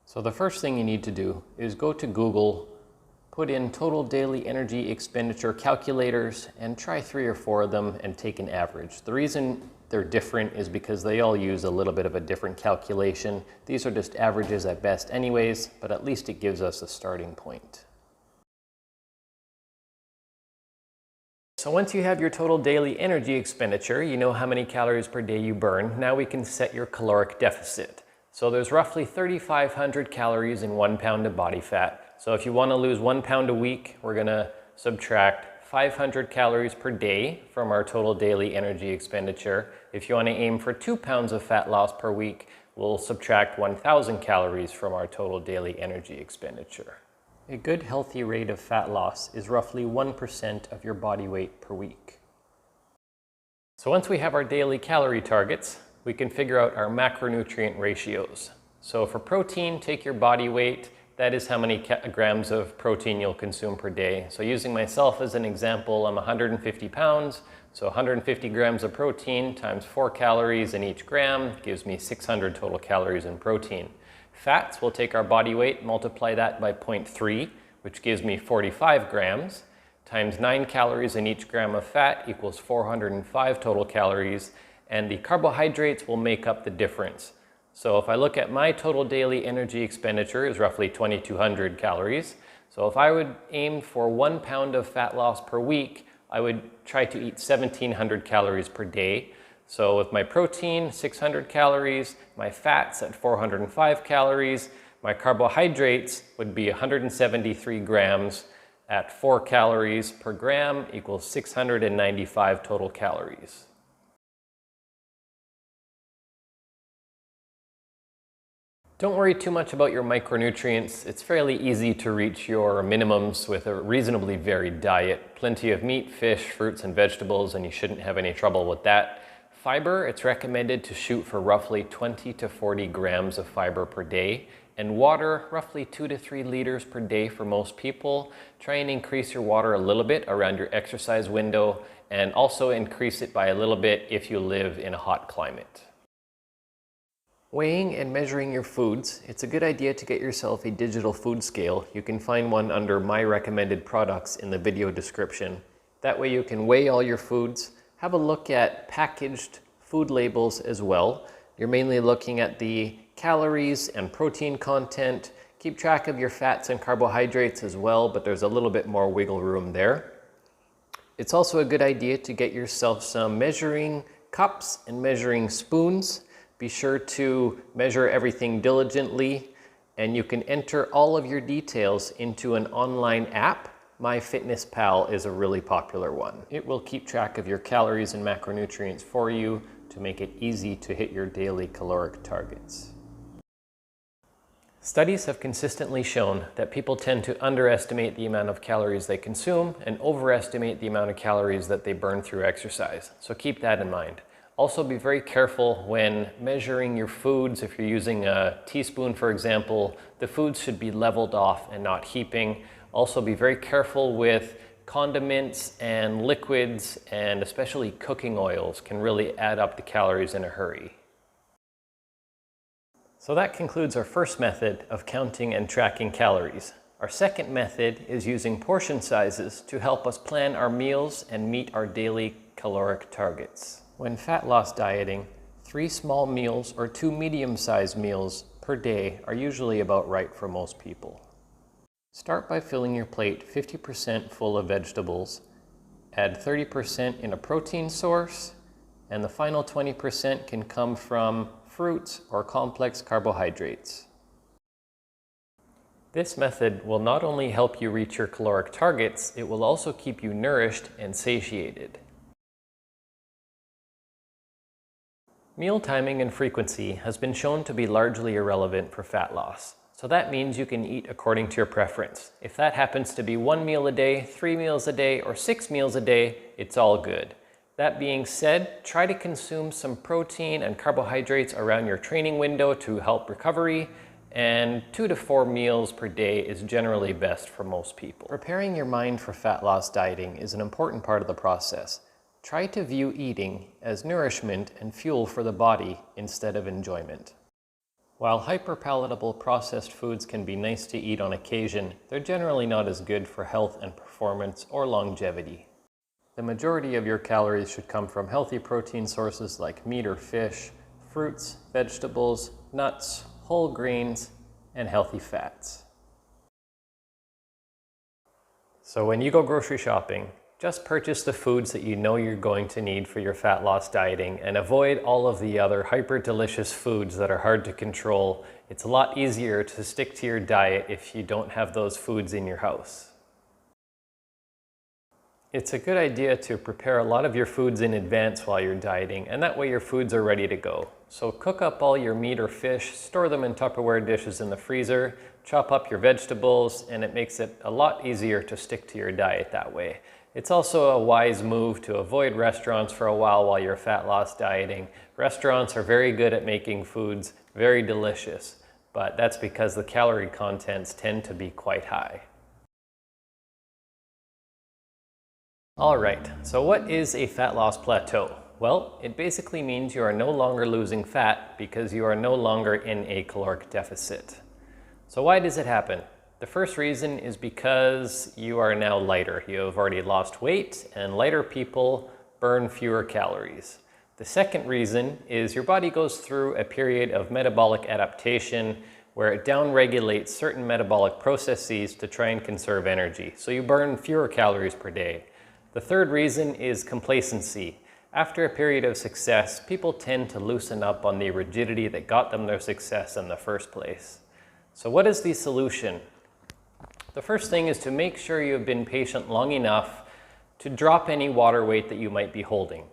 So the first thing you need to do is go to Google, put in total daily energy expenditure calculators, and try 3 or 4 of them and take an average. The reason they're different is because they all use a little bit of a different calculation. These are just averages at best anyways, but at least it gives us a starting point. So once you have your total daily energy expenditure, you know how many calories per day you burn. Now we can set your caloric deficit. So there's roughly 3,500 calories in 1 pound of body fat. So if you want to lose 1 pound a week, we're going to subtract 500 calories per day from our total daily energy expenditure. If you want to aim for 2 pounds of fat loss per week, we'll subtract 1,000 calories from our total daily energy expenditure. A good healthy rate of fat loss is roughly 1% of your body weight per week. So once we have our daily calorie targets, we can figure out our macronutrient ratios. So for protein, take your body weight. That is how many grams of protein you'll consume per day. So using myself as an example, I'm 150 pounds. So 150 grams of protein times 4 calories in each gram gives me 600 total calories in protein. Fats, we'll take our body weight, multiply that by 0.3, which gives me 45 grams, times 9 calories in each gram of fat equals 405 total calories, and the carbohydrates will make up the difference. So if I look at my total daily energy expenditure is roughly 2,200 calories. So if I would aim for 1 pound of fat loss per week, I would try to eat 1,700 calories per day. So with my protein, 600 calories, my fats at 405 calories, my carbohydrates would be 173 grams at 4 calories per gram equals 695 total calories. Don't worry too much about your micronutrients. It's fairly easy to reach your minimums with a reasonably varied diet. Plenty of meat, fish, fruits, and vegetables, and you shouldn't have any trouble with that. Fiber, it's recommended to shoot for roughly 20 to 40 grams of fiber per day. And water, roughly 2 to 3 liters per day for most people. Try and increase your water a little bit around your exercise window, and also increase it by a little bit if you live in a hot climate. Weighing and measuring your foods, it's a good idea to get yourself a digital food scale. You can find one under my recommended products in the video description. That way you can weigh all your foods. Have a look at packaged food labels as well. You're mainly looking at the calories and protein content. Keep track of your fats and carbohydrates as well, but there's a little bit more wiggle room there. It's also a good idea to get yourself some measuring cups and measuring spoons. Be sure to measure everything diligently, and you can enter all of your details into an online app. MyFitnessPal is a really popular one. It will keep track of your calories and macronutrients for you to make it easy to hit your daily caloric targets. Studies have consistently shown that people tend to underestimate the amount of calories they consume and overestimate the amount of calories that they burn through exercise. So keep that in mind. Also be very careful when measuring your foods. If you're using a teaspoon, for example, the foods should be leveled off and not heaping. Also be very careful with condiments and liquids, and especially cooking oils can really add up the calories in a hurry. So that concludes our first method of counting and tracking calories. Our second method is using portion sizes to help us plan our meals and meet our daily caloric targets. When fat loss dieting, 3 small meals or 2 medium-sized meals per day are usually about right for most people. Start by filling your plate 50% full of vegetables, add 30% in a protein source, and the final 20% can come from fruits or complex carbohydrates. This method will not only help you reach your caloric targets, it will also keep you nourished and satiated. Meal timing and frequency has been shown to be largely irrelevant for fat loss. So that means you can eat according to your preference. If that happens to be 1 meal a day, 3 meals a day, or 6 meals a day, it's all good. That being said, try to consume some protein and carbohydrates around your training window to help recovery, and 2 to 4 meals per day is generally best for most people. Preparing your mind for fat loss dieting is an important part of the process. Try to view eating as nourishment and fuel for the body instead of enjoyment. While hyperpalatable processed foods can be nice to eat on occasion, they're generally not as good for health and performance or longevity. The majority of your calories should come from healthy protein sources like meat or fish, fruits, vegetables, nuts, whole grains, and healthy fats. So when you go grocery shopping, just purchase the foods that you know you're going to need for your fat loss dieting and avoid all of the other hyper delicious foods that are hard to control. It's a lot easier to stick to your diet if you don't have those foods in your house. It's a good idea to prepare a lot of your foods in advance while you're dieting, and that way your foods are ready to go. So cook up all your meat or fish, store them in Tupperware dishes in the freezer, chop up your vegetables, and it makes it a lot easier to stick to your diet that way. It's also a wise move to avoid restaurants for a while you're fat loss dieting. Restaurants are very good at making foods very delicious, but that's because the calorie contents tend to be quite high. All right, so what is a fat loss plateau? Well, it basically means you are no longer losing fat because you are no longer in a caloric deficit. So why does it happen? The first reason is because you are now lighter. You have already lost weight, and lighter people burn fewer calories. The second reason is your body goes through a period of metabolic adaptation where it downregulates certain metabolic processes to try and conserve energy. So you burn fewer calories per day. The third reason is complacency. After a period of success, people tend to loosen up on the rigidity that got them their success in the first place. So what is the solution? The first thing is to make sure you have been patient long enough to drop any water weight that you might be holding.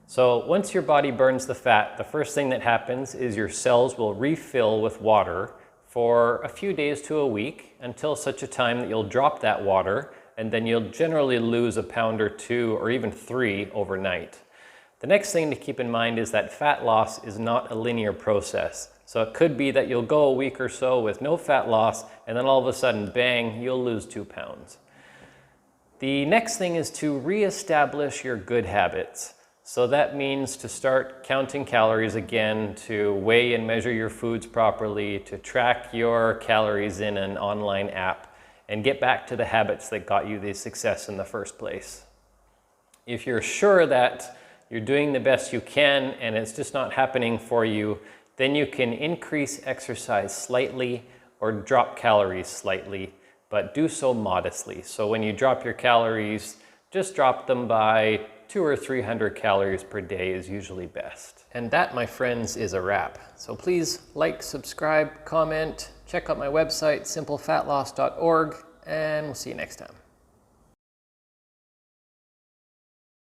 So once your body burns the fat, the first thing that happens is your cells will refill with water for a few days to a week until such a time that you'll drop that water, and then you'll generally lose a pound or 2 or even 3 overnight. The next thing to keep in mind is that fat loss is not a linear process. So it could be that you'll go a week or so with no fat loss, and then all of a sudden, bang, you'll lose 2 pounds. The next thing is to reestablish your good habits. So that means to start counting calories again, to weigh and measure your foods properly, to track your calories in an online app, and get back to the habits that got you the success in the first place. If you're sure that you're doing the best you can and it's just not happening for you, then you can increase exercise slightly or drop calories slightly, but do so modestly. So when you drop your calories, just drop them by 200 or 300 calories per day is usually best. And that, my friends, is a wrap. So please like, subscribe, comment, check out my website, simplefatloss.org, and we'll see you next time.